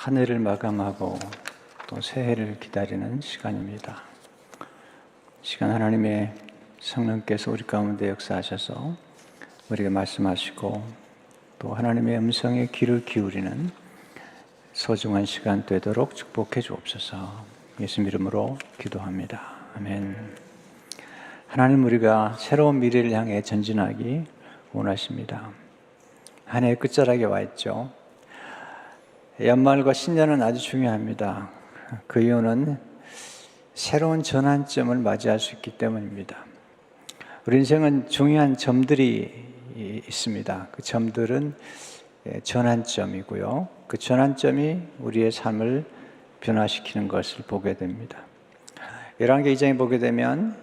한 해를 마감하고 또 새해를 기다리는 시간입니다. 시간 하나님의 성령께서 우리 가운데 역사하셔서 우리에게 말씀하시고 또 하나님의 음성에 귀를 기울이는 소중한 시간 되도록 축복해 주옵소서. 예수 이름으로 기도합니다. 아멘. 하나님, 우리가 새로운 미래를 향해 전진하기 원하십니다. 한 해의 끝자락에 와 있죠. 연말과 신년은 아주 중요합니다. 그 이유는 새로운 전환점을 맞이할 수 있기 때문입니다. 우리 인생은 중요한 점들이 있습니다. 그 점들은 전환점이고요. 그 전환점이 우리의 삶을 변화시키는 것을 보게 됩니다. 열왕기 2장에 보게 되면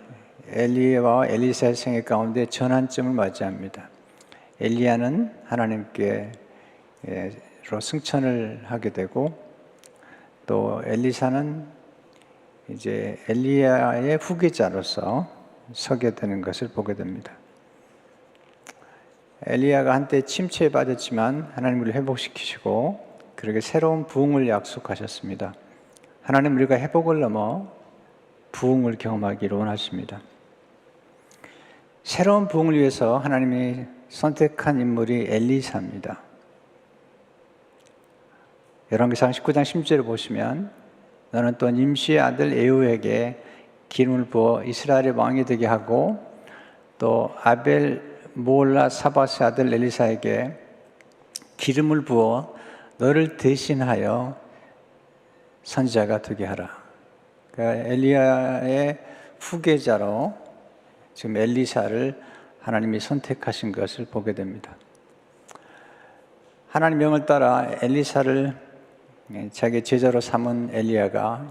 엘리야와 엘리사의 생애 가운데 전환점을 맞이합니다. 엘리야는 하나님께로 승천을 하게 되고 또 엘리사는 이제 엘리야의 후계자로서 서게 되는 것을 보게 됩니다. 엘리야가 한때 침체에 빠졌지만 하나님 우리를 회복시키시고 그렇게 새로운 부흥을 약속하셨습니다. 하나님 우리가 회복을 넘어 부흥을 경험하기를 원하십니다. 새로운 부흥을 위해서 하나님이 선택한 인물이 엘리사입니다. 열왕기상 19장 10절을 보시면 너는 또 nim시의 아들 에후에게 기름을 부어 이스라엘의 왕이 되게 하고 또 아벨 모올라 사밧의 아들 엘리사에게 기름을 부어 너를 대신하여 선지자가 되게 하라. 그러니까 엘리야의 후계자로 지금 엘리사를 하나님이 선택하신 것을 보게 됩니다. 하나님 명을 따라 엘리사를 자기 제자로 삼은 엘리야가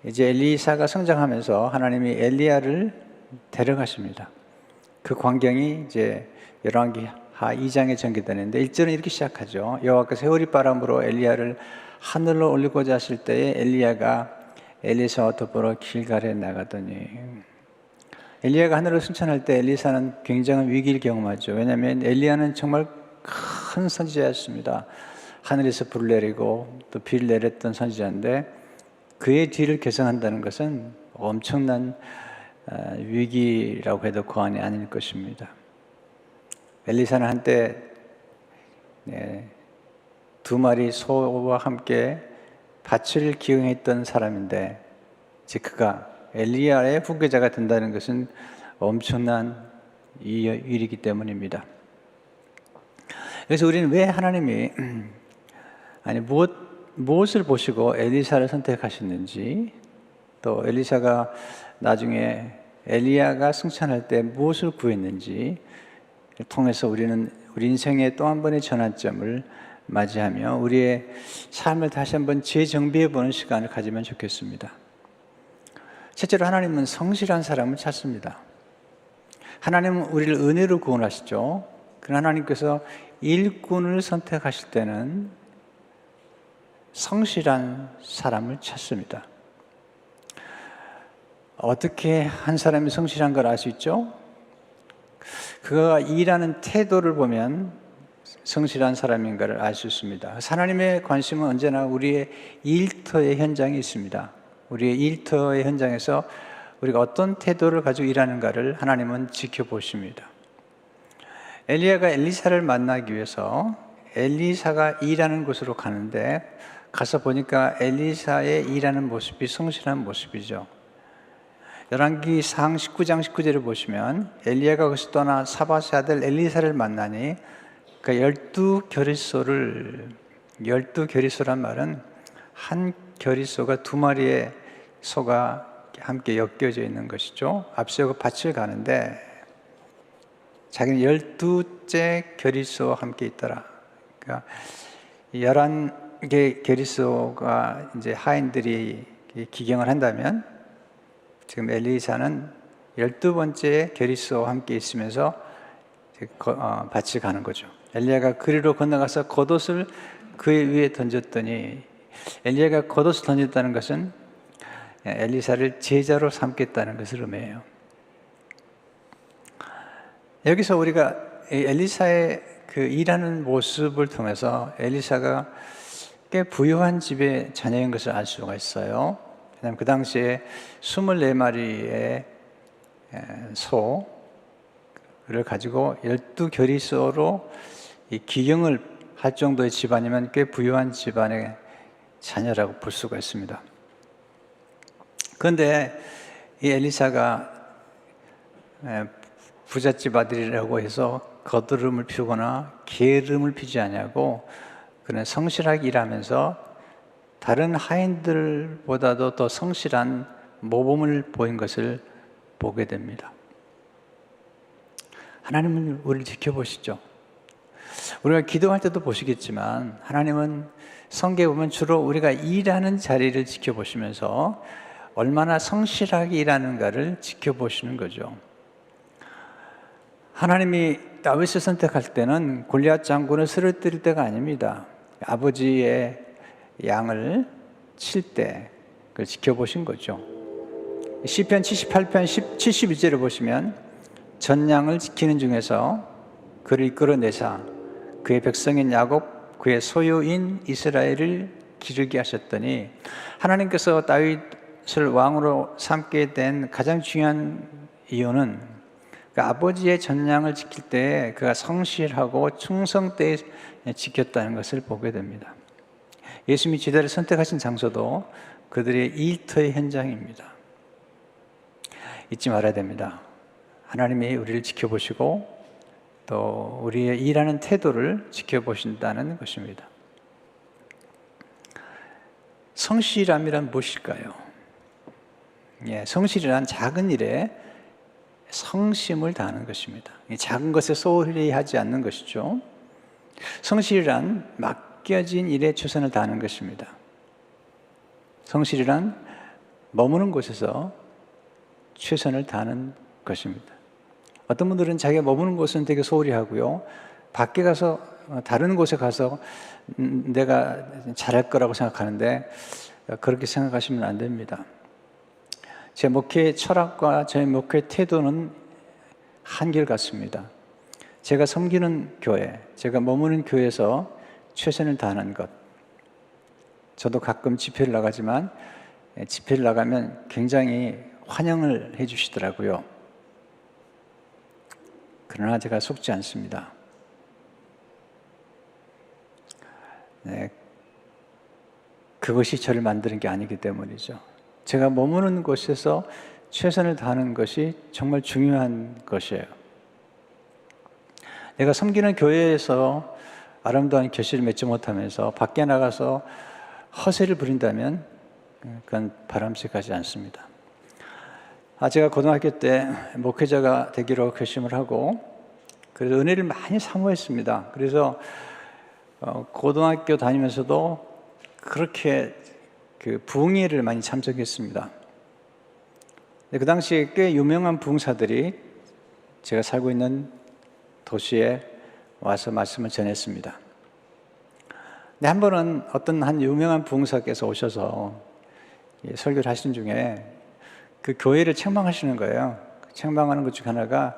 이제 엘리사가 성장하면서 하나님이 엘리야를 데려가십니다. 그 광경이 이제 열왕기 하 2장에 전개되는데 1절은 이렇게 시작하죠. 여호와께서 회오리바람으로 엘리야를 하늘로 올리고자 하실 때에 엘리야가 엘리사와 더불어 길갈에 나가더니, 엘리야가 하늘로 승천할 때 엘리사는 굉장한 위기를 경험하죠. 왜냐하면 엘리야는 정말 큰 선지자였습니다. 하늘에서 불을 내리고 또 비를 내렸던 선지자인데 그의 뒤를 계승한다는 것은 엄청난 위기라고 해도 과언이 아닐 것입니다. 엘리사는 한때 2마리 소와 함께 밭을 기용했던 사람인데 이제 그가 엘리야의 후계자가 된다는 것은 엄청난 일이기 때문입니다. 그래서 우리는 왜 하나님이 무엇을 보시고 엘리사를 선택하셨는지, 또 엘리사가 나중에 엘리야가 승천할 때 무엇을 구했는지 통해서 우리는 우리 인생의 또 한 번의 전환점을 맞이하며 우리의 삶을 다시 한번 재정비해 보는 시간을 가지면 좋겠습니다. 실제로 하나님은 성실한 사람을 찾습니다. 하나님은 우리를 은혜로 구원하시죠. 그러나 하나님께서 일꾼을 선택하실 때는 성실한 사람을 찾습니다. 어떻게 한 사람이 성실한 걸 알 수 있죠? 그가 일하는 태도를 보면 성실한 사람인가를 알 수 있습니다. 하나님의 관심은 언제나 우리의 일터의 현장에 있습니다. 우리의 일터의 현장에서 우리가 어떤 태도를 가지고 일하는가를 하나님은 지켜보십니다. 엘리야가 엘리사를 만나기 위해서 엘리사가 일하는 곳으로 가는데 가서 보니까 엘리사의 일하는 모습이 성실한 모습이죠. 열왕기상 19장 19절을 보시면 엘리야가 거기서 떠나 사밧의 아들 엘리사를 만나니 그 12겨릿소란 말은 한 겨릿소가 2마리의 소가 함께 엮여져 있는 것이죠. 앞서 밭을 가는데 자기는 12째 겨릿소와 함께 있더라. 그러니까 11개 겨릿소가 이제 하인들이 기경을 한다면 지금 엘리사는 12번째 겨릿소와 함께 있으면서 밭을 가는 거죠. 엘리야가 그리로 건너가서 겉옷을 그 위에 던졌더니, 엘리야가 겉옷을 던졌다는 것은 엘리사를 제자로 삼겠다는 것을 의미해요. 여기서 우리가 엘리사의 그 일하는 모습을 통해서 엘리사가 꽤 부유한 집의 자녀인 것을 알 수가 있어요. 왜냐하면 그 당시에 24마리의 소를 가지고 12겨리소로 이 기경을 할 정도의 집안이면 꽤 부유한 집안의 자녀라고 볼 수가 있습니다. 그런데 이 엘리사가 부잣집 아들이라고 해서 거드름을 피우거나 게으름을 피지 않냐고 그는 성실하게 일하면서 다른 하인들보다도 더 성실한 모범을 보인 것을 보게 됩니다. 하나님은 우리를 지켜보시죠. 우리가 기도할 때도 보시겠지만 하나님은 성경에 보면 주로 우리가 일하는 자리를 지켜보시면서 얼마나 성실하게 일하는가를 지켜보시는 거죠. 하나님이 다윗을 선택할 때는 골리앗 장군을 쓰러뜨릴 때가 아닙니다. 아버지의 양을 칠 때 그걸 지켜보신 거죠. 시편 78편 72절을 보시면 전양을 지키는 중에서 그를 이끌어내사 그의 백성인 야곱 그의 소유인 이스라엘을 기르게 하셨더니 하나님께서 다윗을 왕으로 삼게 된 가장 중요한 이유는 그 아버지의 전양을 지킬 때 그가 성실하고 충성되게 지켰다는 것을 보게 됩니다. 예수님이 제자를 선택하신 장소도 그들의 일터의 현장입니다. 잊지 말아야 됩니다. 하나님이 우리를 지켜보시고 또 우리의 일하는 태도를 지켜보신다는 것입니다. 성실함이란 무엇일까요? 성실이란 작은 일에 성심을 다하는 것입니다. 작은 것에 소홀히 하지 않는 것이죠. 성실이란 맡겨진 일에 최선을 다하는 것입니다. 성실이란 머무는 곳에서 최선을 다하는 것입니다. 어떤 분들은 자기가 머무는 곳은 되게 소홀히 하고요. 밖에 가서 다른 곳에 가서 내가 잘할 거라고 생각하는데 그렇게 생각하시면 안 됩니다. 제 목회 철학과 저의 목회 태도는 한결같습니다. 제가 섬기는 교회, 제가 머무는 교회에서 최선을 다하는 것. 저도 가끔 집회를 나가지만 집회를 나가면 굉장히 환영을 해 주시더라고요. 그러나 제가 속지 않습니다. 그것이 저를 만드는 게 아니기 때문이죠. 제가 머무는 곳에서 최선을 다하는 것이 정말 중요한 것이에요. 내가 섬기는 교회에서 아름다운 결실을 맺지 못하면서 밖에 나가서 허세를 부린다면 그건 바람직하지 않습니다. 제가 고등학교 때 목회자가 되기로 결심을 하고 그래서 은혜를 많이 사모했습니다. 그래서 고등학교 다니면서도 그렇게 부흥회를 많이 참석했습니다. 그 당시에 꽤 유명한 부흥사들이 제가 살고 있는 도시에 와서 말씀을 전했습니다. 근데 한 번은 어떤 한 유명한 부흥사께서 오셔서 설교를 하시는 중에 그 교회를 책망하시는 거예요. 책망하는 것 중 하나가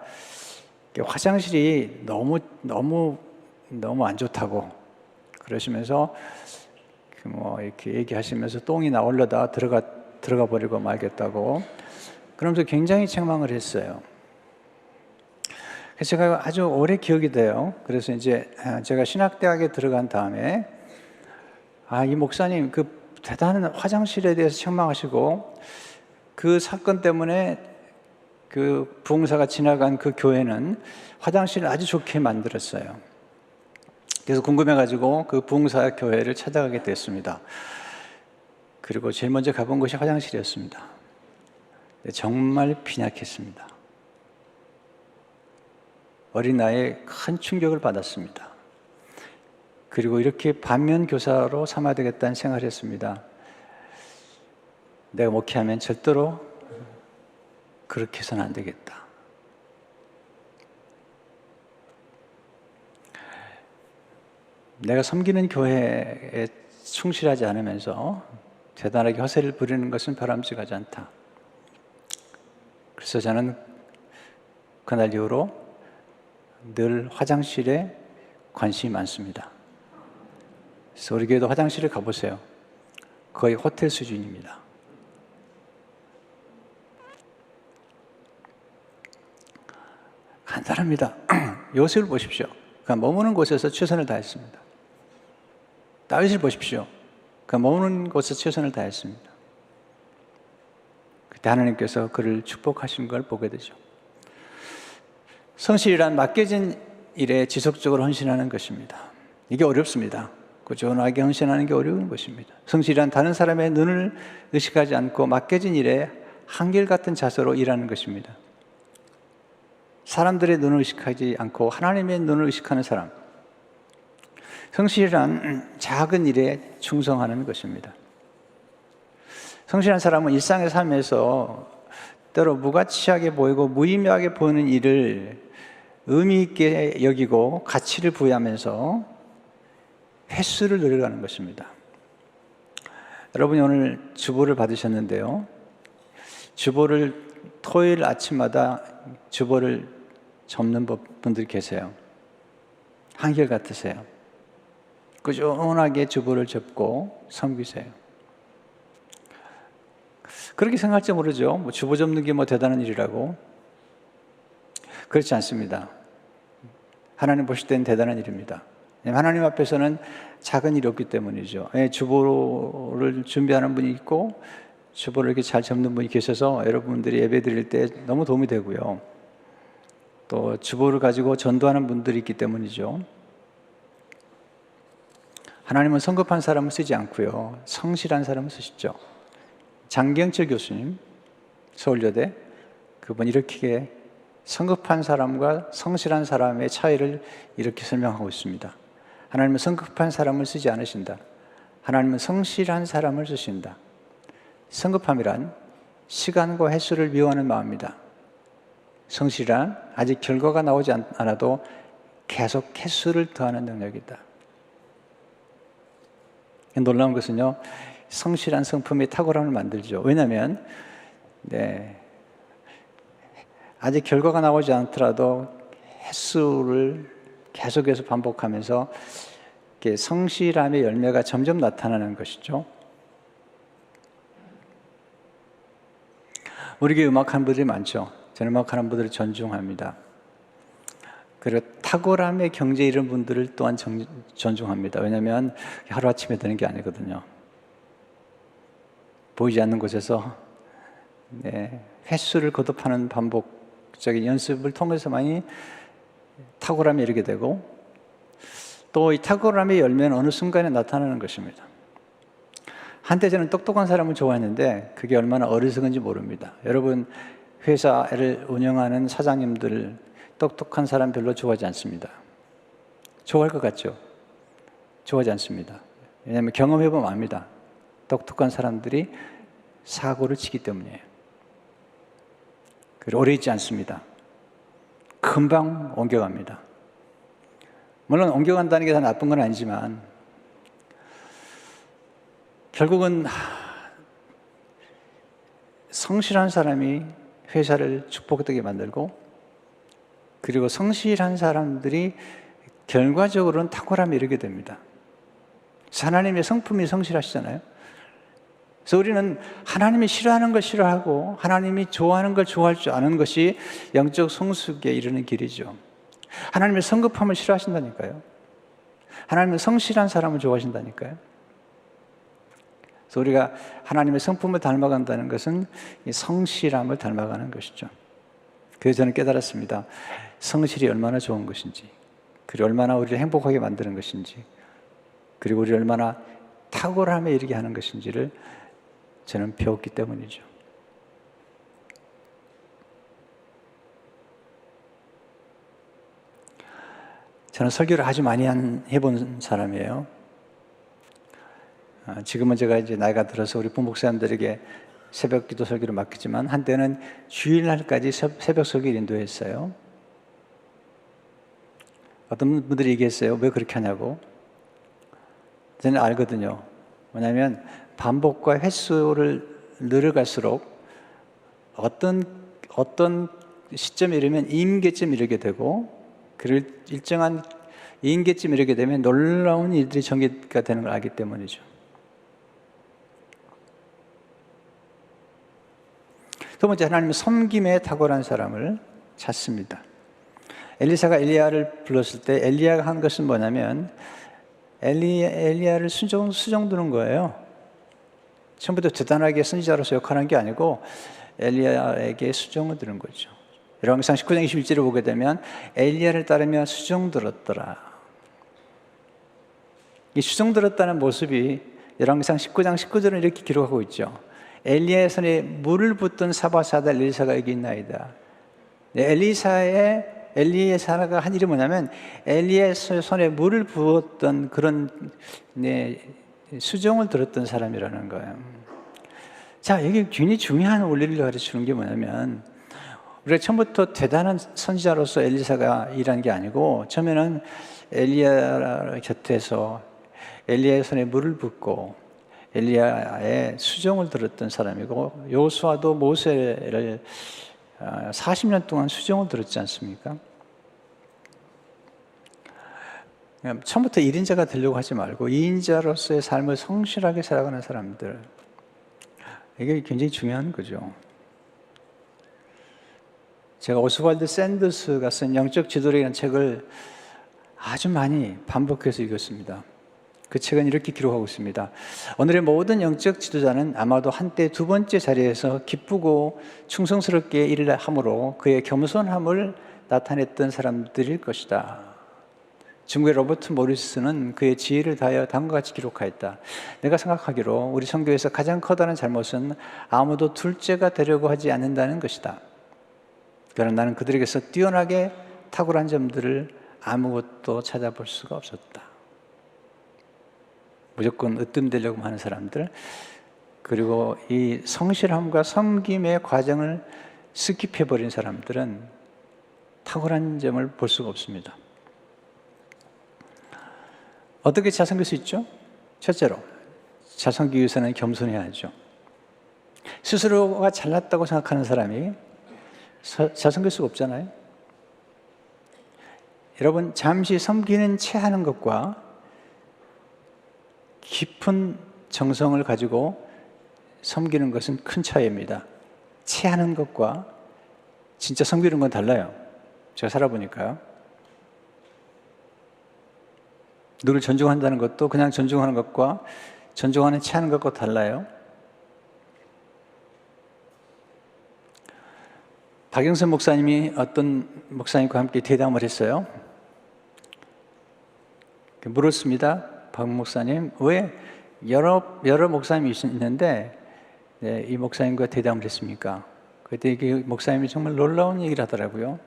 화장실이 너무 안 좋다고 그러시면서 이렇게 얘기하시면서 똥이 나오려다 들어가 버리고 말겠다고 그러면서 굉장히 책망을 했어요. 그래서 제가 아주 오래 기억이 돼요. 그래서 이제 제가 신학대학에 들어간 다음에 이 목사님 그 대단한 화장실에 대해서 책망하시고 그 사건 때문에 그 부흥사가 지나간 그 교회는 화장실을 아주 좋게 만들었어요. 그래서 궁금해가지고 그 부흥사 교회를 찾아가게 됐습니다. 그리고 제일 먼저 가본 곳이 화장실이었습니다. 정말 빈약했습니다. 어린 나이에 큰 충격을 받았습니다. 그리고 이렇게 반면 교사로 삼아야 되겠다는 생각을 했습니다. 내가 목회하면 절대로 그렇게 해서는 안 되겠다. 내가 섬기는 교회에 충실하지 않으면서 대단하게 허세를 부리는 것은 바람직하지 않다. 그래서 저는 그날 이후로 늘 화장실에 관심이 많습니다. 그래서 우리 교회도 화장실을 가보세요. 거의 호텔 수준입니다. 간단합니다. 요셉을 보십시오. 그가 머무는 곳에서 최선을 다했습니다. 다윗을 보십시오. 그가 머무는 곳에서 최선을 다했습니다. 그때 하나님께서 그를 축복하신 걸 보게 되죠. 성실이란 맡겨진 일에 지속적으로 헌신하는 것입니다. 이게 어렵습니다. 꾸준하게 헌신하는 게 어려운 것입니다. 성실이란 다른 사람의 눈을 의식하지 않고 맡겨진 일에 한결같은 자세로 일하는 것입니다. 사람들의 눈을 의식하지 않고 하나님의 눈을 의식하는 사람. 성실이란 작은 일에 충성하는 것입니다. 성실한 사람은 일상의 삶에서 때로 무가치하게 보이고 무의미하게 보이는 일을 의미 있게 여기고 가치를 부여하면서 횟수를 늘려가는 것입니다. 여러분이 오늘 주보를 받으셨는데요. 주보를 토요일 아침마다 주보를 접는 분들이 계세요. 한결같으세요. 꾸준하게 주보를 접고 섬기세요. 그렇게 생각할지 모르죠. 뭐 주보 접는 게 뭐 대단한 일이라고. 그렇지 않습니다. 하나님 보실 때는 대단한 일입니다. 하나님 앞에서는 작은 일이 없기 때문이죠. 주보를 준비하는 분이 있고 주보를 이렇게 잘 접는 분이 계셔서 여러분들이 예배 드릴 때 너무 도움이 되고요. 또 주보를 가지고 전도하는 분들이 있기 때문이죠. 하나님은 성급한 사람을 쓰지 않고요. 성실한 사람을 쓰시죠. 장경철 교수님, 서울여대, 그분 이렇게 성급한 사람과 성실한 사람의 차이를 이렇게 설명하고 있습니다. 하나님은 성급한 사람을 쓰지 않으신다. 하나님은 성실한 사람을 쓰신다. 성급함이란 시간과 횟수를 미워하는 마음입니다. 성실한 아직 결과가 나오지 않아도 계속 횟수를 더하는 능력이다. 놀라운 것은요, 성실한 성품이 탁월함을 만들죠. 왜냐하면 아직 결과가 나오지 않더라도 횟수를 계속해서 반복하면서 성실함의 열매가 점점 나타나는 것이죠. 우리 교회 음악하는 분들이 많죠. 저는 음악하는 분들을 존중합니다. 그리고 탁월함의 경제 이런 분들을 또한 존중합니다. 왜냐하면 하루아침에 되는 게 아니거든요. 보이지 않는 곳에서 횟수를 거듭하는 반복적인 연습을 통해서만이 탁월함에 이르게 되고 또 이 탁월함의 열매는 어느 순간에 나타나는 것입니다. 한때 저는 똑똑한 사람을 좋아했는데 그게 얼마나 어리석은지 모릅니다. 여러분 회사를 운영하는 사장님들 똑똑한 사람 별로 좋아하지 않습니다. 좋아할 것 같죠? 좋아하지 않습니다. 왜냐하면 경험해보면 압니다. 똑똑한 사람들이 사고를 치기 때문이에요. 그리고 오래 있지 않습니다. 금방 옮겨갑니다. 물론 옮겨간다는 게 다 나쁜 건 아니지만 결국은 성실한 사람이 회사를 축복되게 만들고 그리고 성실한 사람들이 결과적으로는 탁월함에 이르게 됩니다. 하나님의 성품이 성실하시잖아요. 그래서 우리는 하나님이 싫어하는 걸 싫어하고 하나님이 좋아하는 걸 좋아할 줄 아는 것이 영적 성숙에 이르는 길이죠. 하나님의 성급함을 싫어하신다니까요. 하나님은 성실한 사람을 좋아하신다니까요. 그래서 우리가 하나님의 성품을 닮아간다는 것은 이 성실함을 닮아가는 것이죠. 그래서 저는 깨달았습니다. 성실이 얼마나 좋은 것인지, 그리고 얼마나 우리를 행복하게 만드는 것인지, 그리고 우리를 얼마나 탁월함에 이르게 하는 것인지를 저는 배웠기 때문이죠. 저는 설교를 아주 많이 해본 사람이에요. 지금은 제가 이제 나이가 들어서 우리 부목사님들에게 새벽 기도 설교를 맡기지만 한때는 주일날까지 새벽 설교를 인도했어요. 어떤 분들이 얘기했어요. 왜 그렇게 하냐고. 저는 알거든요. 왜냐하면 반복과 횟수를 늘어갈수록 어떤 시점에 이르면 임계점에 이르게 되고 그를 일정한 인계쯤 이르게 되면 놀라운 일들이 전개가 되는 걸 알기 때문이죠. 두 번째, 하나님은 섬김에 탁월한 사람을 찾습니다. 엘리사가 엘리야를 불렀을 때 엘리야가 한 것은 뭐냐면 엘리야를 수종 두는 거예요. 처음부터 대단하게 선지자로서 역할한 게 아니고 엘리야에게 수종을 두는 거죠. 열왕기상 19장 21절을 보게 되면 엘리야를 따르며 수종 들었더라. 이 수종 들었다는 모습이 열왕기상 19장 19절은 이렇게 기록하고 있죠. 엘리야의 손에 물을 붓던 사바사다 엘리사가 여기 있나이다. 엘리사가 한 일이 뭐냐면 엘리야의 손에 물을 부었던 그런 수종을 들었던 사람이라는 거예요. 자, 이게 굉장히 중요한 원리를 가르치는 게 뭐냐면 우리가 처음부터 대단한 선지자로서 엘리사가 일한 게 아니고 처음에는 엘리야 곁에서 엘리야의 손에 물을 붓고 엘리야의 수종을 들었던 사람이고 여호수아도 모세를 40년 동안 수종을 들었지 않습니까? 처음부터 1인자가 되려고 하지 말고 2인자로서의 삶을 성실하게 살아가는 사람들, 이게 굉장히 중요한 거죠. 제가 오스왈드 샌더스가 쓴 영적 지도력이라는 책을 아주 많이 반복해서 읽었습니다. 그 책은 이렇게 기록하고 있습니다. 오늘의 모든 영적 지도자는 아마도 한때 두 번째 자리에서 기쁘고 충성스럽게 일을 함으로 그의 겸손함을 나타냈던 사람들일 것이다. 중국의 로버트 모리스는 그의 지혜를 다하여 다음과 같이 기록하였다. 내가 생각하기로 우리 선교에서 가장 커다란 잘못은 아무도 둘째가 되려고 하지 않는다는 것이다. 그러나 나는 그들에게서 뛰어나게 탁월한 점들을 아무것도 찾아볼 수가 없었다. 무조건 으뜸되려고 하는 사람들, 그리고 이 성실함과 섬김의 과정을 스킵해버린 사람들은 탁월한 점을 볼 수가 없습니다. 어떻게 자성길 수 있죠? 첫째로, 자성기 위해서는 겸손해야죠. 스스로가 잘났다고 생각하는 사람이 자성길 수가 없잖아요. 여러분, 잠시 섬기는 채 하는 것과 깊은 정성을 가지고 섬기는 것은 큰 차이입니다. 채하는 것과 진짜 섬기는 건 달라요. 제가 살아보니까요. 누구를 존중한다는 것도 그냥 존중하는 것과 존중하는 채하는 것과 달라요. 박영선 목사님이 어떤 목사님과 함께 대담을 했어요. 물었습니다. 박 목사님, 왜 여러 목사님이 있는데 이 목사님과 대담을 했습니까? 그때 그 목사님이 정말 놀라운 얘기를 하더라고요.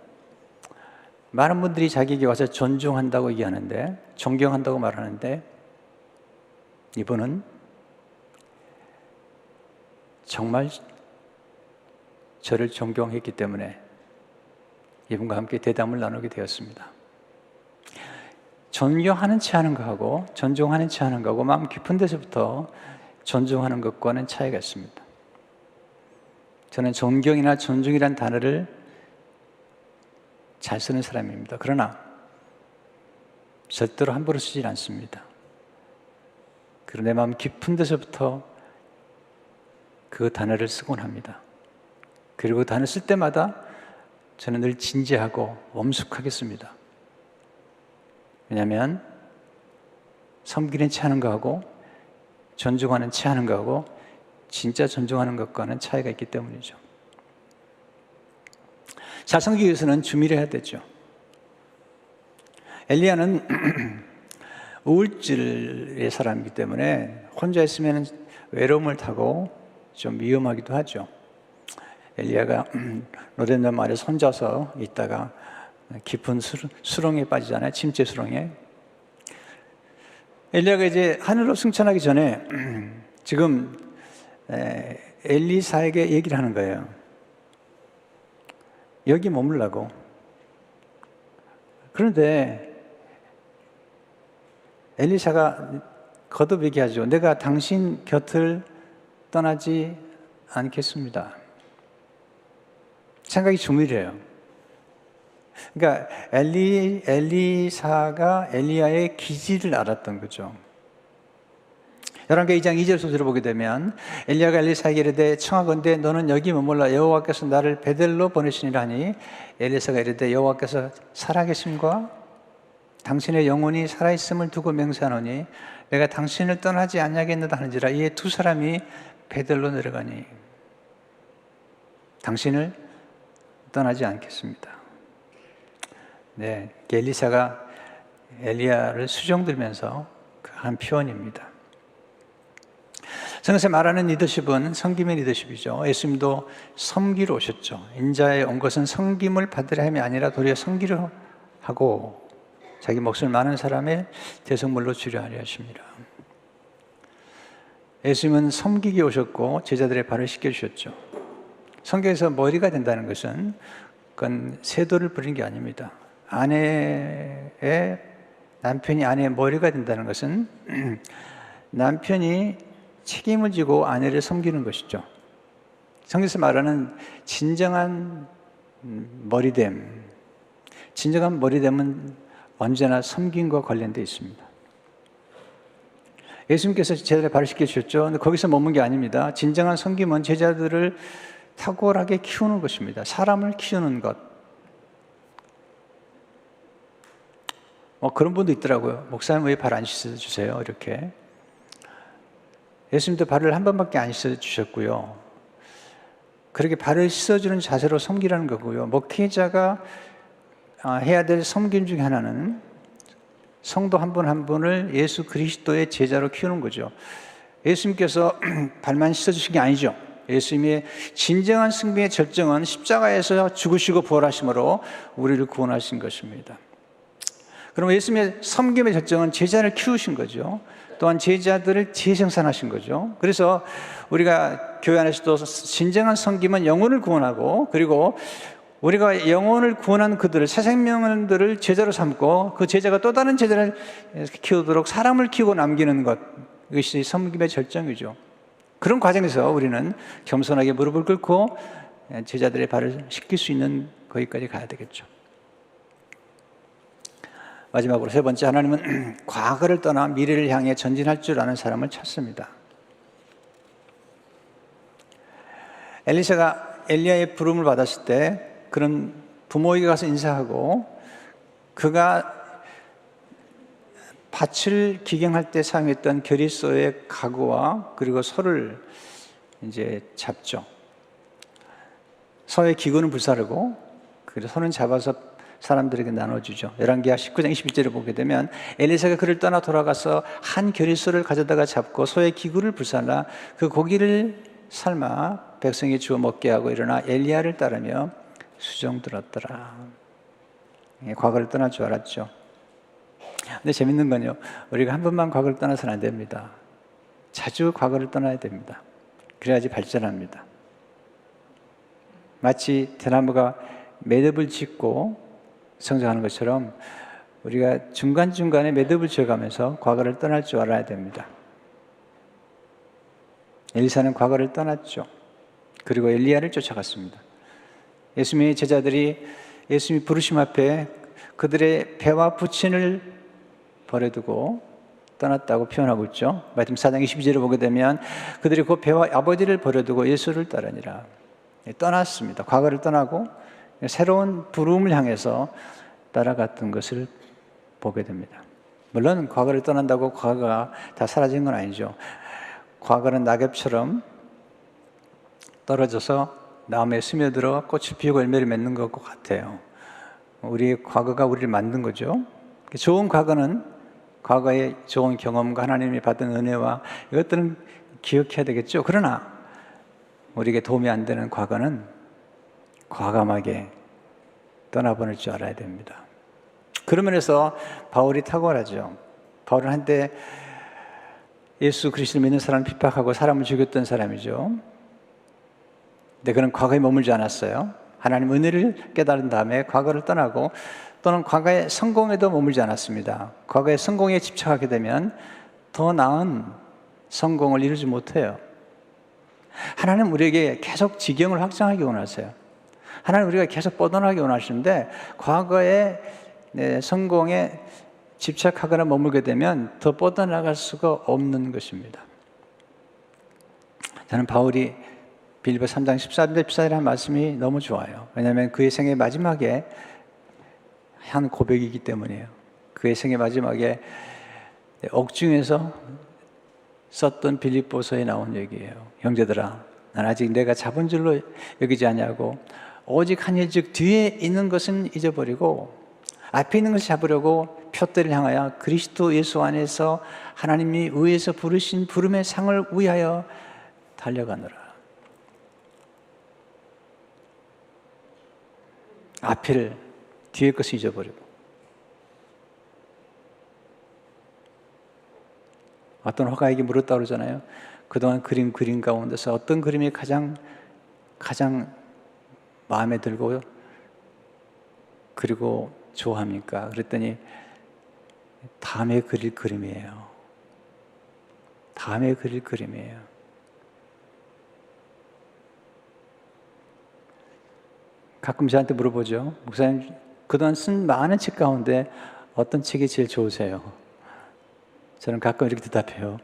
많은 분들이 자기에게 와서 존중한다고 얘기하는데, 존경한다고 말하는데, 이분은 정말 저를 존경했기 때문에 이분과 함께 대담을 나누게 되었습니다. 존경하는 채 하는 것하고 존중하는 채 하는 것하고 마음 깊은 데서부터 존중하는 것과는 차이가 있습니다. 저는 존경이나 존중이란 단어를 잘 쓰는 사람입니다. 그러나 절대로 함부로 쓰질 않습니다. 그러나 내 마음 깊은 데서부터 그 단어를 쓰곤 합니다. 그리고 그 단어 쓸 때마다 저는 늘 진지하고 엄숙하게 씁니다. 왜냐하면 섬기는 채 하는 거하고 존중하는 채 하는 거하고 진짜 존중하는 것과는 차이가 있기 때문이죠. 잘 섬기기 위해서는 주밀해야 되죠. 엘리야는 우울질의 사람이기 때문에 혼자 있으면 외로움을 타고 좀 위험하기도 하죠. 엘리야가 로뎀 마을에서 혼자서 있다가 깊은 수렁에 빠지잖아요. 침체 수렁에. 엘리야가 이제 하늘로 승천하기 전에 지금 엘리사에게 얘기를 하는 거예요. 여기 머물라고. 그런데 엘리사가 거듭 얘기하죠. 내가 당신 곁을 떠나지 않겠습니다. 생각이 주밀해요. 그러니까 엘리사가 엘리야의 기질을 알았던 거죠. 열왕기하 2장 2절 소설을 보게 되면 엘리야가 엘리사에게 이르되 청하건대 너는 여기 머물라 여호와께서 나를 베델로 보내시니라 하니 엘리사가 이르되 여호와께서 살아계심과 당신의 영혼이 살아있음을 두고 맹세하노니 내가 당신을 떠나지 아니하겠느다 하는지라. 이에 두 사람이 베델로 내려가니 당신을 떠나지 않겠습니다. 네, 엘리사가 엘리야를 수종들면서 한 표현입니다. 성경에서 말하는 리더십은 섬김의 리더십이죠. 예수님도 섬기러 오셨죠. 인자에 온 것은 섬김을 받으려 함이 아니라 도리어 섬기려 하고 자기 몫을 많은 사람의 대성물로 주려 하려 하십니다. 예수님은 섬기기 오셨고 제자들의 발을 씻겨주셨죠. 성경에서 머리가 된다는 것은 그건 세도를 부리는 게 아닙니다. 남편이 아내의 머리가 된다는 것은 남편이 책임을 지고 아내를 섬기는 것이죠. 성경에서 말하는 진정한 머리됨, 진정한 머리됨은 언제나 섬김과 관련되어 있습니다. 예수님께서 제자들의 발을 씻겨주셨죠. 근데 거기서 머문 게 아닙니다. 진정한 섬김은 제자들을 탁월하게 키우는 것입니다. 사람을 키우는 것. 그런 분도 있더라고요. 목사님 왜 발 안 씻어주세요? 이렇게. 예수님도 발을 한 번밖에 안 씻어주셨고요. 그렇게 발을 씻어주는 자세로 섬기라는 거고요. 목회자가 해야 될 섬김 중에 하나는 성도 한 분 한 분을 예수 그리스도의 제자로 키우는 거죠. 예수님께서 발만 씻어주신 게 아니죠. 예수님의 진정한 승리의 절정은 십자가에서 죽으시고 부활하심으로 우리를 구원하신 것입니다. 그럼 예수님의 섬김의 절정은 제자를 키우신 거죠. 또한 제자들을 재생산하신 거죠. 그래서 우리가 교회 안에서도 진정한 섬김은 영혼을 구원하고, 그리고 우리가 영혼을 구원한 그들을, 새 생명들을 제자로 삼고 그 제자가 또 다른 제자를 키우도록 사람을 키우고 남기는 것, 이것이 섬김의 절정이죠. 그런 과정에서 우리는 겸손하게 무릎을 꿇고 제자들의 발을 씻길 수 있는 거기까지 가야 되겠죠. 마지막으로 세 번째, 하나님은 과거를 떠나 미래를 향해 전진할 줄 아는 사람을 찾습니다. 엘리사가 엘리야의 부름을 받았을 때 그런 부모에게 가서 인사하고, 그가 밭을 기경할 때 사용했던 겨리소의 가구와 그리고 소를 이제 잡죠. 소의 기구는 불사르고 그리고 소는 잡아서 사람들에게 나눠주죠. 열왕기하 19장 21절을 보게 되면 엘리사가 그를 떠나 돌아가서 한 겨리소를 가져다가 잡고 소의 기구를 불살라 그 고기를 삶아 백성에 주어 먹게 하고 일어나 엘리야를 따르며 수종 들었더라. 과거를 떠날 줄 알았죠. 근데 재밌는 건요, 우리가 한 번만 과거를 떠나서는 안 됩니다. 자주 과거를 떠나야 됩니다. 그래야지 발전합니다. 마치 대나무가 매듭을 짓고 성장하는 것처럼 우리가 중간중간에 매듭을 지어가면서 과거를 떠날 줄 알아야 됩니다. 엘리사는 과거를 떠났죠. 그리고 엘리야를 쫓아갔습니다. 예수님의 제자들이 예수님의 부르심 앞에 그들의 배와 부친을 버려두고 떠났다고 표현하고 있죠. 마태복음 4장 22절을 보게 되면 그들이 그 배와 아버지를 버려두고 예수를 따르니라. 떠났습니다. 과거를 떠나고 새로운 부름을 향해서 따라갔던 것을 보게 됩니다. 물론 과거를 떠난다고 과거가 다 사라진 건 아니죠. 과거는 낙엽처럼 떨어져서 나무에 스며들어 꽃을 피우고 열매를 맺는 것 같아요. 우리의 과거가 우리를 만든 거죠. 좋은 과거는 과거의 좋은 경험과 하나님이 받은 은혜와 이것들은 기억해야 되겠죠. 그러나 우리에게 도움이 안 되는 과거는 과감하게 떠나보낼 줄 알아야 됩니다. 그런 면에서 바울이 탁월하죠. 바울은 한때 예수 그리스도를 믿는 사람을 핍박하고 사람을 죽였던 사람이죠. 근데 그는 과거에 머물지 않았어요. 하나님 은혜를 깨달은 다음에 과거를 떠나고, 또는 과거의 성공에도 머물지 않았습니다. 과거의 성공에 집착하게 되면 더 나은 성공을 이루지 못해요. 하나님 우리에게 계속 지경을 확장하기 원하세요. 하나님 우리가 계속 뻗어나가기 원하시는데 과거의 성공에 집착하거나 머물게 되면 더 뻗어나갈 수가 없는 것입니다. 저는 바울이 빌립보 3장 13절 14절의 말씀이 너무 좋아요. 왜냐하면 그의 생애 마지막에 한 고백이기 때문이에요. 그의 생애 마지막에 옥중에서 썼던 빌립보서에 나온 얘기예요. 형제들아, 난 아직 내가 잡은 줄로 여기지 않냐고, 오직 한 일 즉 뒤에 있는 것은 잊어버리고 앞에 있는 것을 잡으려고 표대를 향하여 그리스도 예수 안에서 하나님이 위에서 부르신 부름의 상을 위하여 달려가노라. 앞을, 뒤에 것을 잊어버리고. 어떤 화가에게 물었다 그러잖아요. 그동안 그린 가운데서 어떤 그림이 가장 마음에 들고 그리고 좋아합니까? 그랬더니 다음에 그릴 그림이에요. 다음에 그릴 그림이에요. 가끔 저한테 물어보죠. 목사님, 그동안 쓴 많은 책 가운데 어떤 책이 제일 좋으세요? 저는 가끔 이렇게 대답해요.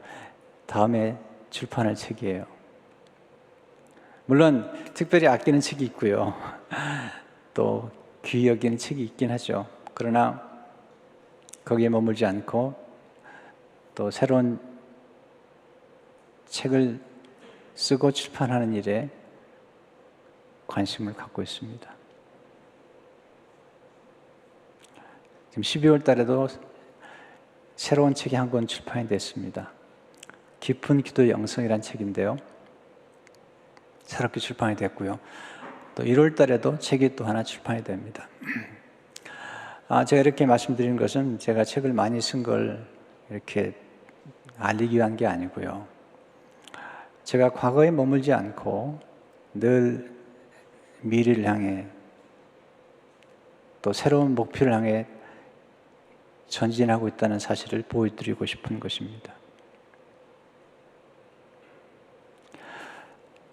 다음에 출판할 책이에요. 물론 특별히 아끼는 책이 있고요. 또 귀히 여기는 책이 있긴 하죠. 그러나 거기에 머물지 않고 또 새로운 책을 쓰고 출판하는 일에 관심을 갖고 있습니다. 지금 12월 달에도 새로운 책이 한 권 출판이 됐습니다. 깊은 기도 영성이라는 책인데요. 새롭게 출판이 됐고요. 또 1월 달에도 책이 또 하나 출판이 됩니다. 제가 이렇게 말씀드리는 것은 제가 책을 많이 쓴 걸 이렇게 알리기 위한 게 아니고요. 제가 과거에 머물지 않고 늘 미래를 향해 또 새로운 목표를 향해 전진하고 있다는 사실을 보여드리고 싶은 것입니다.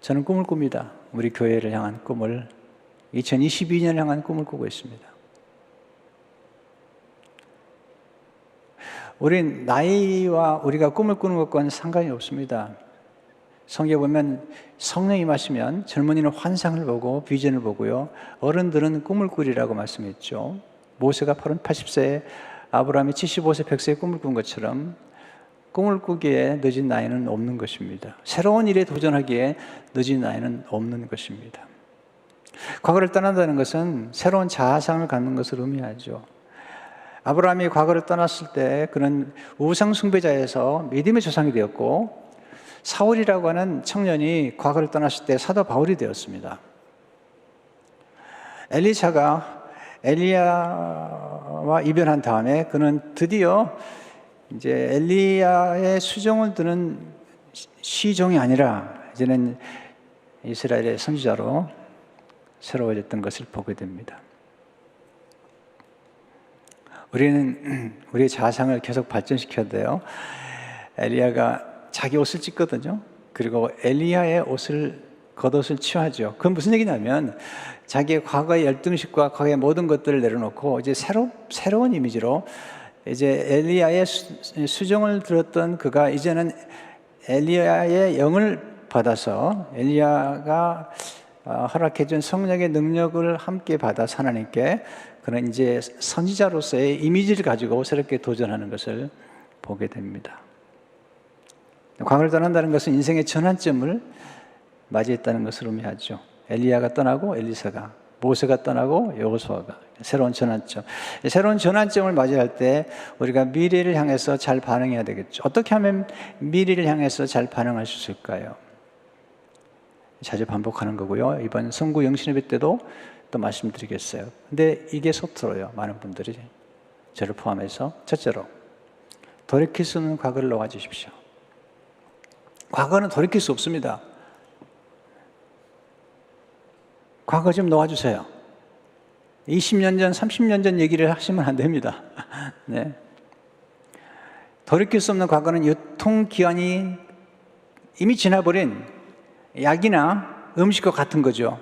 저는 꿈을 꿉니다. 우리 교회를 향한 꿈을, 2022년을 향한 꿈을 꾸고 있습니다. 우린 나이와 우리가 꿈을 꾸는 것과는 상관이 없습니다. 성경에 보면 성령이 임하시면 젊은이는 환상을 보고 비전을 보고요. 어른들은 꿈을 꾸리라고 말씀했죠. 모세가 80세에 아브라함이 75세 100세에 꿈을 꾼 것처럼 꿈을 꾸기에 늦은 나이는 없는 것입니다. 새로운 일에 도전하기에 늦은 나이는 없는 것입니다. 과거를 떠난다는 것은 새로운 자아상을 갖는 것을 의미하죠. 아브라함이 과거를 떠났을 때 그는 우상 숭배자에서 믿음의 조상이 되었고, 사울이라고 하는 청년이 과거를 떠났을 때 사도 바울이 되었습니다. 엘리사가 엘리야와 이별한 다음에 그는 드디어 이제 엘리야의 수종을 드는 시종이 아니라 이제는 이스라엘의 선지자로 새로워졌던 것을 보게 됩니다. 우리는 우리의 자아상을 계속 발전시켜야 돼요. 엘리야가 자기 옷을 찢거든요. 그리고 엘리야의 겉옷을 취하죠. 그건 무슨 얘기냐면 자기의 과거의 열등식과 과거의 모든 것들을 내려놓고 이제 새로운 이미지로 이제 엘리야의 수종을 들었던 그가 이제는 엘리야의 영을 받아서 엘리야가 허락해준 성령의 능력을 함께 받아서 하나님께 그는 이제 선지자로서의 이미지를 가지고 새롭게 도전하는 것을 보게 됩니다. 과거를 떠난다는 것은 인생의 전환점을 맞이했다는 것을 의미하죠. 엘리야가 떠나고 엘리사가, 모세가 떠나고 여호수아가, 새로운 전환점. 새로운 전환점을 맞이할 때 우리가 미래를 향해서 잘 반응해야 되겠죠. 어떻게 하면 미래를 향해서 잘 반응할 수 있을까요? 자주 반복하는 거고요. 이번 성구 영신예배 때도 또 말씀드리겠어요. 근데 이게 서툴어요. 많은 분들이, 저를 포함해서. 첫째로, 돌이킬 수 없는 과거를 놓아주십시오. 과거는 돌이킬 수 없습니다. 과거 좀 놓아주세요. 20년 전, 30년 전 얘기를 하시면 안 됩니다. 네. 돌이킬 수 없는 과거는 유통기한이 이미 지나버린 약이나 음식과 같은 거죠.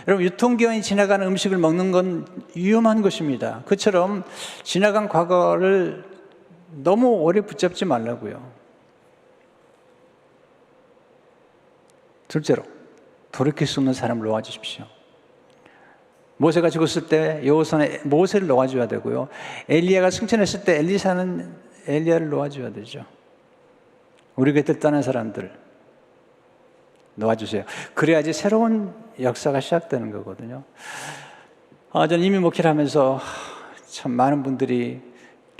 여러분, 유통기한이 지나간 음식을 먹는 건 위험한 것입니다. 그처럼 지나간 과거를 너무 오래 붙잡지 말라고요. 둘째로, 돌이킬 수 없는 사람을 놓아주십시오. 모세가 죽었을 때 여호수아는 모세를 놓아줘야 되고요. 엘리야가 승천했을 때 엘리사는 엘리야를 놓아줘야 되죠. 우리 곁을 떠난 사람들 놓아주세요. 그래야지 새로운 역사가 시작되는 거거든요. 저는 이미 목회를 하면서 참 많은 분들이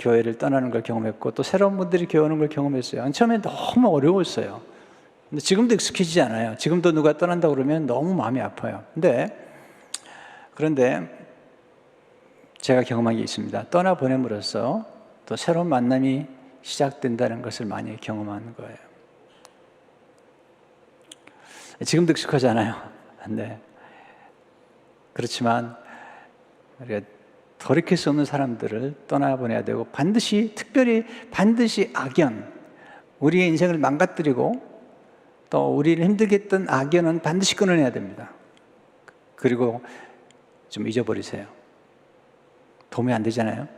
교회를 떠나는 걸 경험했고 또 새로운 분들이 교회 오는 걸 경험했어요. 처음에 너무 어려웠어요. 근데 지금도 익숙해지지 않아요. 지금도 누가 떠난다고 그러면 너무 마음이 아파요. 그런데 제가 경험한 게 있습니다. 떠나보냄으로써 또 새로운 만남이 시작된다는 것을 많이 경험하는 거예요. 지금도 익숙하잖아요. 네. 그렇지만 우리가 돌이킬 수 없는 사람들을 떠나보내야 되고 특별히 악연, 우리의 인생을 망가뜨리고 또 우리를 힘들게 했던 악연은 반드시 끊어내야 됩니다. 그리고 좀 잊어버리세요. 도움이 안 되잖아요.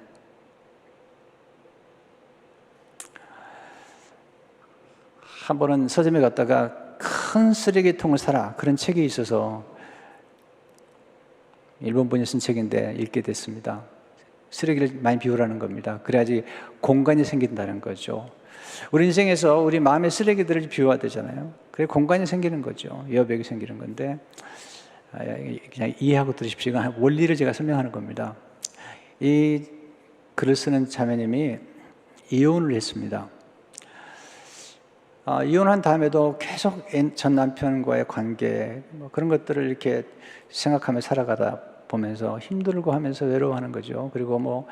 한 번은 서점에 갔다가 큰 쓰레기통을 사라 그런 책이 있어서 일본 분이 쓴 책인데 읽게 됐습니다. 쓰레기를 많이 비우라는 겁니다. 그래야지 공간이 생긴다는 거죠. 우리 인생에서 우리 마음의 쓰레기들을 비워야 되잖아요. 그래 공간이 생기는 거죠. 여백이 생기는 건데 그냥 이해하고 들으십시오. 원리를 제가 설명하는 겁니다. 이 글을 쓰는 자매님이 이혼을 했습니다. 이혼한 다음에도 계속 전 남편과의 관계 그런 것들을 이렇게 생각하며 살아가다 보면서 힘들고 하면서 외로워하는 거죠. 그리고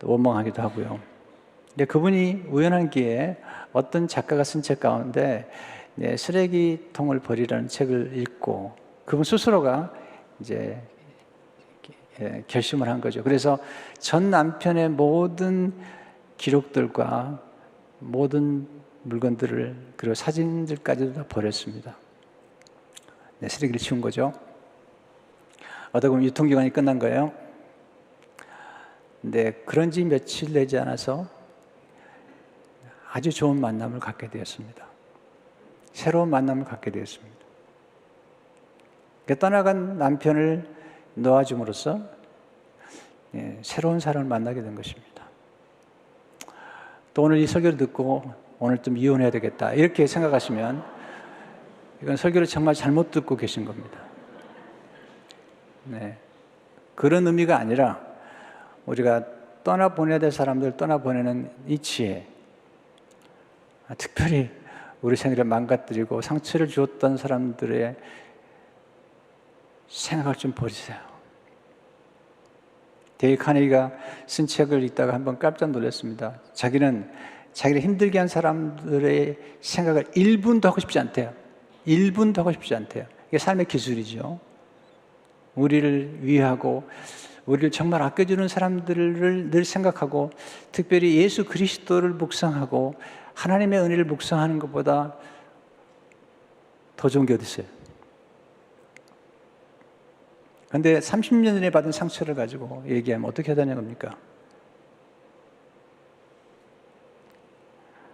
원망하기도 하고요. 근데 그분이 우연한 기회에 어떤 작가가 쓴 책 가운데 쓰레기통을 버리라는 책을 읽고 그분 스스로가 이제 결심을 한 거죠. 그래서 전 남편의 모든 기록들과 모든 물건들을 그리고 사진들까지도 다 버렸습니다. 쓰레기를 치운 거죠. 어떻게 보면 유통기간이 끝난 거예요. 근데 그런 지 며칠 되지 않아서 아주 좋은 만남을 갖게 되었습니다. 새로운 만남을 갖게 되었습니다. 떠나간 남편을 놓아줌으로써 새로운 사람을 만나게 된 것입니다. 또 오늘 이 설교를 듣고 오늘 좀 이혼해야 되겠다 이렇게 생각하시면 이건 설교를 정말 잘못 듣고 계신 겁니다. 그런 의미가 아니라 우리가 떠나보내야 될 사람들 떠나보내는 이 지혜, 특별히 우리 생애를 망가뜨리고 상처를 주었던 사람들의 생각을 좀 버리세요. 데일 카네기가 쓴 책을 읽다가 한번 깜짝 놀랐습니다. 자기를 힘들게 한 사람들의 생각을 1분도 하고 싶지 않대요. 1분도 하고 싶지 않대요. 이게 삶의 기술이죠. 우리를 위하고 우리를 정말 아껴주는 사람들을 늘 생각하고 특별히 예수 그리스도를 묵상하고 하나님의 은혜를 묵상하는 것보다 더 좋은 게 어디 있어요? 그런데 30년 전에 받은 상처를 가지고 얘기하면 어떻게 해야 되는 겁니까?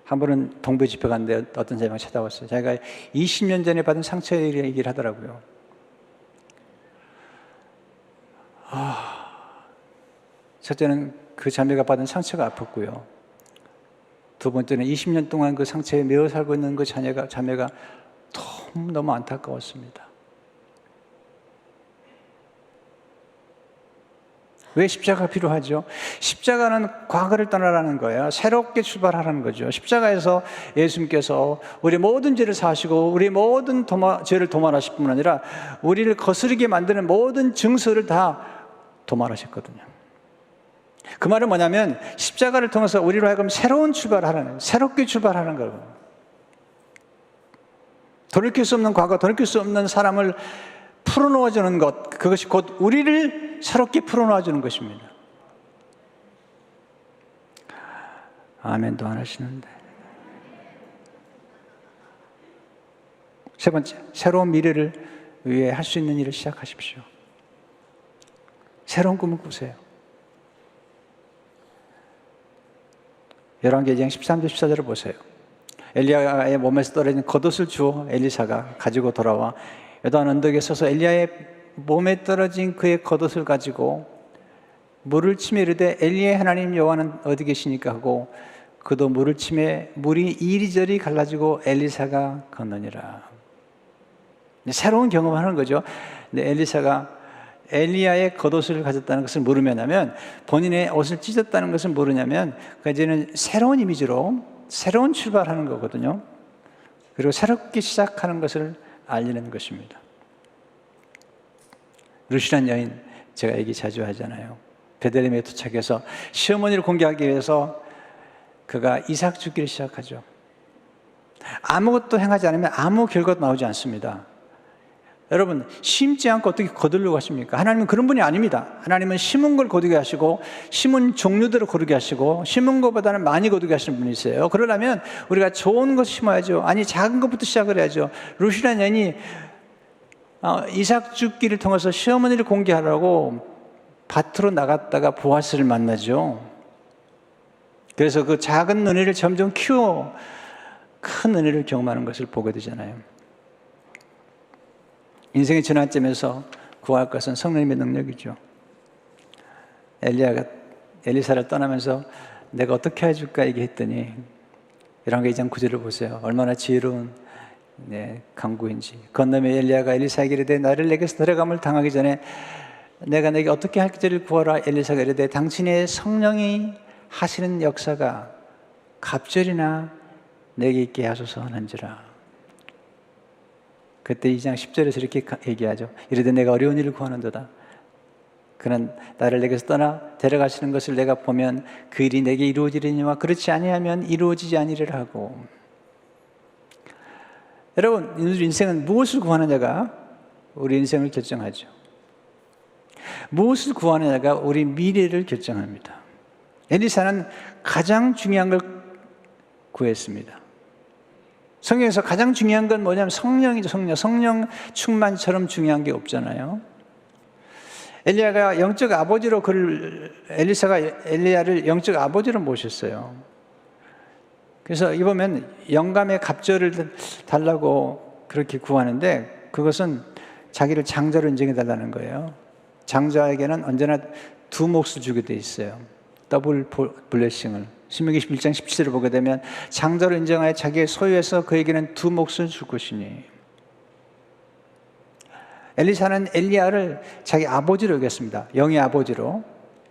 한 번은 동부 집회 갔는데 어떤 사람이 찾아왔어요. 자기가 20년 전에 받은 상처에 얘기를 하더라고요. 첫째는 그 자매가 받은 상처가 아팠고요. 두 번째는 20년 동안 그 상처에 매어 살고 있는 그 자매가 너무 안타까웠습니다. 왜 십자가가 필요하죠? 십자가는 과거를 떠나라는 거예요. 새롭게 출발하라는 거죠. 십자가에서 예수님께서 우리 모든 죄를 사하시고 우리 모든 죄를 도말하실 뿐만 아니라 우리를 거스르게 만드는 모든 증서를 다 도말하셨거든요. 그 말은 뭐냐면 십자가를 통해서 우리로 하여금 새롭게 출발하는 거예요. 돌이킬 수 없는 과거, 돌이킬 수 없는 사람을 풀어놓아주는 것, 그것이 곧 우리를 새롭게 풀어놓아주는 것입니다. 아멘도 안 하시는데. 세 번째, 새로운 미래를 위해 할 수 있는 일을 시작하십시오. 새로운 꿈을 꾸세요. 열왕기상 13절 14절을 보세요. 엘리야의 몸에서 떨어진 겉옷을 주어 엘리사가 가지고 돌아와 요단 언덕에 서서 엘리야의 몸에 떨어진 그의 겉옷을 가지고 물을 치며 이르되 엘리야의 하나님 여호와는 어디 계시니까 하고 그도 물을 치며 물이 이리저리 갈라지고 엘리사가 건너니라. 새로운 경험을 하는 거죠. 근데 엘리사가 엘리야의 겉옷을 가졌다는 것을 모르냐면, 본인의 옷을 찢었다는 것을 모르냐면, 이제는 새로운 이미지로 새로운 출발하는 거거든요. 그리고 새롭게 시작하는 것을 알리는 것입니다. 루시란 여인, 제가 얘기 자주 하잖아요. 베들레헴에 도착해서 시어머니를 공개하기 위해서 그가 이삭 죽기를 시작하죠. 아무것도 행하지 않으면 아무 결과도 나오지 않습니다. 여러분, 심지 않고 어떻게 거두려고 하십니까? 하나님은 그런 분이 아닙니다. 하나님은 심은 걸 거두게 하시고 심은 종류대로 거두게 하시고 심은 것보다는 많이 거두게 하시는 분이세요. 그러려면 우리가 좋은 것 심어야죠. 아니, 작은 것부터 시작을 해야죠. 루시란 여인이 이삭 죽기를 통해서 시어머니를 공개하라고 밭으로 나갔다가 보아스를 만나죠. 그래서 그 작은 은혜를 점점 키워 큰 은혜를 경험하는 것을 보게 되잖아요. 인생의 전환점에서 구할 것은 성령님의 능력이죠. 엘리야가 엘리사를 떠나면서 내가 어떻게 해줄까 얘기했더니 열왕기 2장 9절을 보세요. 얼마나 지혜로운 강구인지. 건너면 엘리야가 엘리사에게 이르되 나를 내게서 데려감을 당하기 전에 내가 내게 어떻게 할지를 구하라. 엘리사가 이르되 당신의 성령이 하시는 역사가 갑절이나 내게 있게 하소서 하는지라. 그때 2장 10절에서 이렇게 얘기하죠. 이르되 내가 어려운 일을 구하는도다. 그는 나를 내게서 떠나 데려가시는 것을 내가 보면 그 일이 내게 이루어지리니와 그렇지 아니하면 이루어지지 아니리라 하고. 여러분, 우리 인생은 무엇을 구하느냐가 우리 인생을 결정하죠. 무엇을 구하느냐가 우리 미래를 결정합니다. 엘리사는 가장 중요한 걸 구했습니다. 성경에서 가장 중요한 건 뭐냐면 성령이죠. 성령 충만처럼 중요한 게 없잖아요. 엘리야가 영적 아버지로 엘리사가 엘리야를 영적 아버지로 모셨어요. 그래서 이 보면 영감의 갑절을 달라고 그렇게 구하는데 그것은 자기를 장자로 인정해 달라는 거예요. 장자에게는 언제나 두 몫을 주게 돼 있어요. 더블 블레싱을. 신명기 11장 17절을 보게 되면 장자로 인정하여 자기의 소유에서 그에게는 두 몫을 줄 것이니. 엘리사는 엘리야를 자기 아버지로 여겼습니다. 영의 아버지로.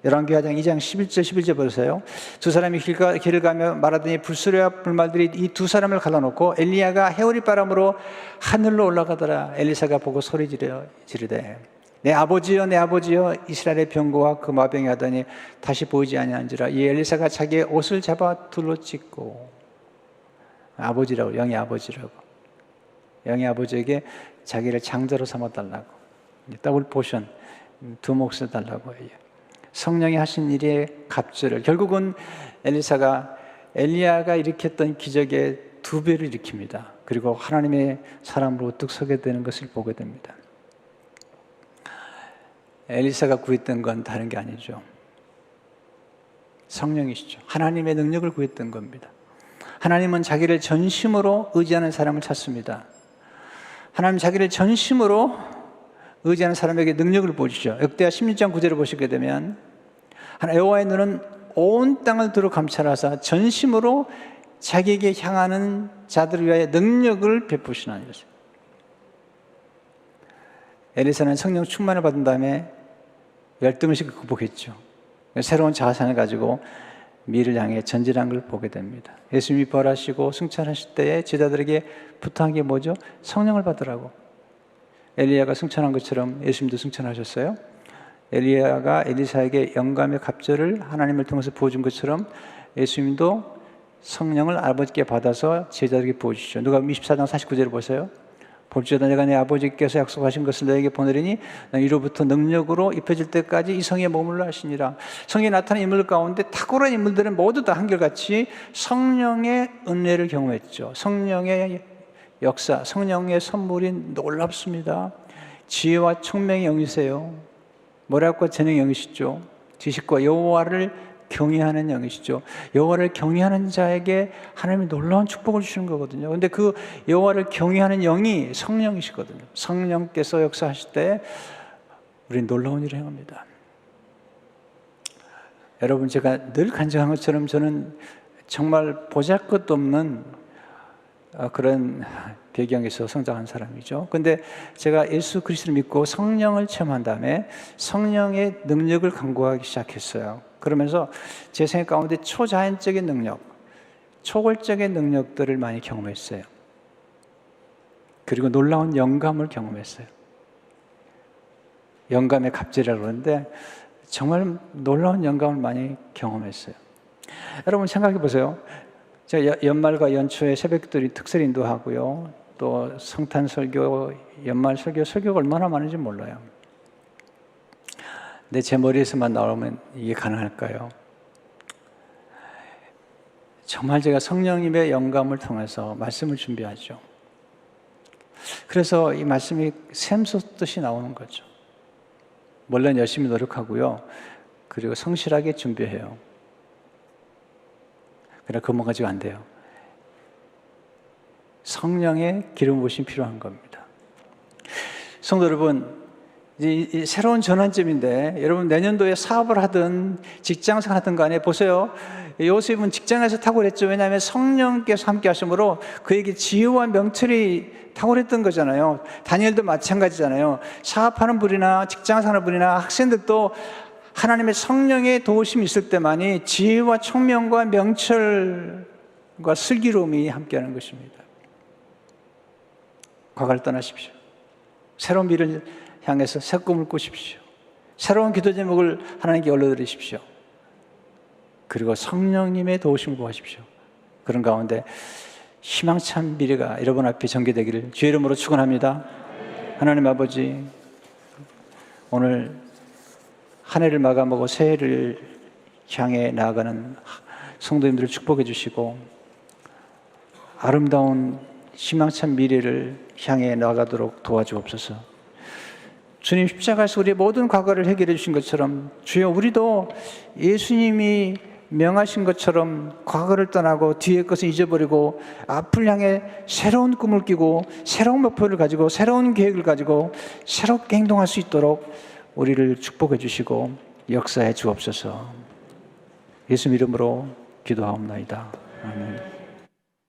열왕기 2장 11절 11절 보세요. 두 사람이 길을 가며 말하더니 불수레와 불말들이 이 두 사람을 갈라놓고 엘리야가 해오리 바람으로 하늘로 올라가더라. 엘리사가 보고 소리 지르되 내 아버지여 내 아버지여 이스라엘의 병거와 그 마병이 하더니 다시 보이지 아니한지라. 이 엘리사가 자기의 옷을 잡아 둘러 찢고. 아버지라고, 영의 아버지라고. 영의 아버지에게 자기를 장자로 삼아달라고. 더블 포션, 두 몫을 달라고 해요. 성령이 하신 일의 갑절을, 결국은 엘리야가 일으켰던 기적의 2배를 일으킵니다. 그리고 하나님의 사람으로 우뚝 서게 되는 것을 보게 됩니다. 엘리사가 구했던 건 다른 게 아니죠. 성령이시죠. 하나님의 능력을 구했던 겁니다. 하나님은 자기를 전심으로 의지하는 사람을 찾습니다. 하나님 자기를 전심으로 의지하는 사람에게 능력을 보여주죠. 역대하 16장 9절을 보시게 되면 여호와의 눈은 온 땅을 두루 감찰하사 전심으로 자기에게 향하는 자들을 위하여 능력을 베푸시나니. 엘리사는 성령 충만을 받은 다음에 열등의식을 극복했죠. 새로운 자아상을 가지고 미를 향해 전진한 걸 보게 됩니다. 예수님이 부활하시고 승천하실 때에 제자들에게 부탁한 게 뭐죠? 성령을 받으라고. 엘리야가 승천한 것처럼 예수님도 승천하셨어요. 엘리야가 엘리사에게 영감의 갑절을 하나님을 통해서 부어준 것처럼 예수님도 성령을 아버지께 받아서 제자들에게 부어주시죠. 누가복음 24장 49절을 보세요. 볼지어다 내가 내 아버지께서 약속하신 것을 너에게 보내리니 이로부터 능력으로 입혀질 때까지 이 성에 머물러 하시니라. 성에 나타난 인물 가운데 탁월한 인물들은 모두 다 한결같이 성령의 은혜를 경험했죠. 성령의 역사, 성령의 선물이 놀랍습니다. 지혜와 총명의 영이세요. 모략과 재능의 영이시죠. 지식과 여호와를 경외하는 영이시죠. 여호와를 경외하는 자에게 하나님이 놀라운 축복을 주시는 거거든요. 그런데 그 여호와를 경외하는 영이 성령이시거든요. 성령께서 역사하실 때 우리는 놀라운 일을 행합니다. 여러분, 제가 늘 간증한 것처럼 저는 정말 보잘것도 없는 그런 배경에서 성장한 사람이죠. 근데 제가 예수 그리스도를 믿고 성령을 체험한 다음에 성령의 능력을 간구하기 시작했어요. 그러면서 제 생각 가운데 초자연적인 능력, 초월적인 능력들을 많이 경험했어요. 그리고 놀라운 영감을 경험했어요. 영감의 갑질이라고 그러는데 정말 놀라운 영감을 많이 경험했어요. 여러분 생각해 보세요. 제가 연말과 연초에 새벽들이 특설 인도하고요. 또 성탄 설교, 연말 설교, 설교가 얼마나 많은지 몰라요. 근데 제 머리에서만 나오면 이게 가능할까요? 정말 제가 성령님의 영감을 통해서 말씀을 준비하죠. 그래서 이 말씀이 샘솟듯이 나오는 거죠. 물론 열심히 노력하고요. 그리고 성실하게 준비해요. 그러나 그것만 가지고 안 돼요. 성령의 기름 부으심이 필요한 겁니다. 성도 여러분, 이 새로운 전환점인데 여러분 내년도에 사업을 하든 직장생활 하든 간에 보세요. 요셉은 직장에서 탁월했죠. 왜냐하면 성령께서 함께 하심으로 그에게 지혜와 명철이 탁월했던 거잖아요. 다니엘도 마찬가지잖아요. 사업하는 분이나 직장생활 분이나 학생들도 하나님의 성령의 도우심이 있을 때만이 지혜와 총명과 명철과 슬기로움이 함께하는 것입니다. 과거를 떠나십시오. 새로운 미래를 향해서 새 꿈을 꾸십시오. 새로운 기도 제목을 하나님께 올려드리십시오. 그리고 성령님의 도우심을 구하십시오. 그런 가운데 희망찬 미래가 여러분 앞에 전개되기를 주의 이름으로 축원합니다. 하나님 아버지, 오늘 한 해를 마감하고 새해를 향해 나아가는 성도님들을 축복해 주시고 아름다운 희망찬 미래를 향해 나아가도록 도와주옵소서. 주님, 십자가에서 우리의 모든 과거를 해결해 주신 것처럼 주여 우리도 예수님이 명하신 것처럼 과거를 떠나고 뒤의 것을 잊어버리고 앞을 향해 새로운 꿈을 끼고 새로운 목표를 가지고 새로운 계획을 가지고 새롭게 행동할 수 있도록 우리를 축복해 주시고 역사해 주옵소서. 예수 이름으로 기도하옵나이다. 아멘.